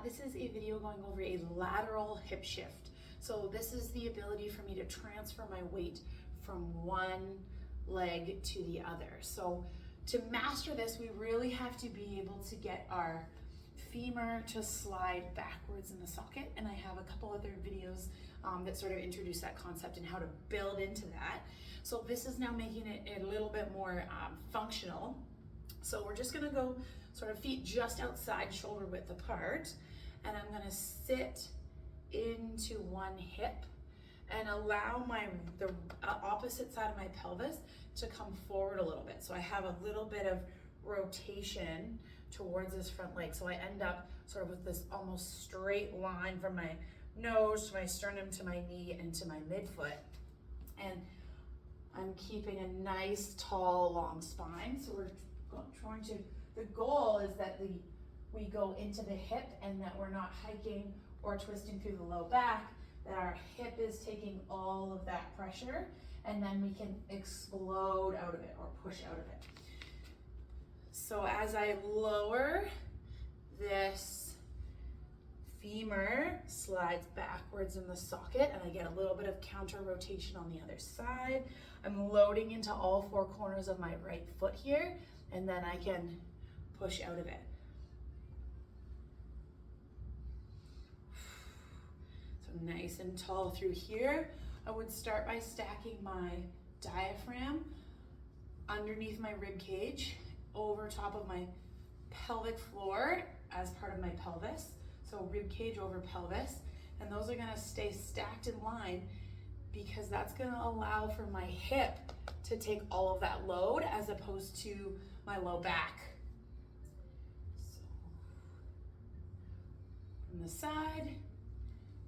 This is a video going over a lateral hip shift. So this is the ability for me to transfer my weight from one leg to the other. So to master this, we really have to be able to get our femur to slide backwards in the socket. And I have a couple other videos that sort of introduce that concept and how to build into that. So this is now making it a little bit more functional. So we're just gonna go sort of feet just outside, shoulder width apart, and I'm gonna sit into one hip and allow the opposite side of my pelvis to come forward a little bit. So I have a little bit of rotation towards this front leg. So I end up sort of with this almost straight line from my nose to my sternum to my knee and to my midfoot. And I'm keeping a nice, tall, long spine. So we're trying to, the goal is that we go into the hip and that we're not hiking or twisting through the low back, that our hip is taking all of that pressure, and then we can explode out of it or push out of it. So as I lower, this femur slides backwards in the socket and I get a little bit of counter rotation on the other side. I'm loading into all four corners of my right foot here, and then I can push out of it. So nice and tall through here. I would start by stacking my diaphragm underneath my rib cage over top of my pelvic floor as part of my pelvis. So rib cage over pelvis, and those are gonna stay stacked in line because that's gonna allow for my hip to take all of that load as opposed to my low back. So from the side,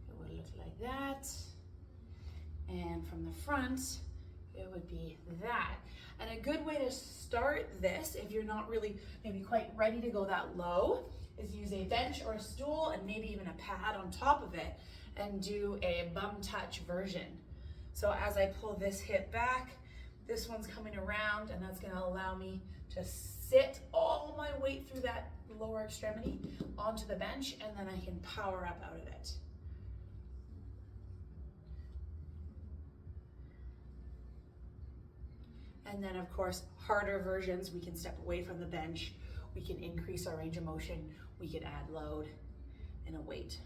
it would look like that. And from the front, it would be that. And a good way to start this, if you're not really maybe quite ready to go that low, is use a bench or a stool and maybe even a pad on top of it and do a bum touch version. So as I pull this hip back, this one's coming around, and that's gonna allow me to sit all my weight through that lower extremity onto the bench, and then I can power up out of it. And then of course, harder versions, we can step away from the bench, we can increase our range of motion, we can add load and a weight.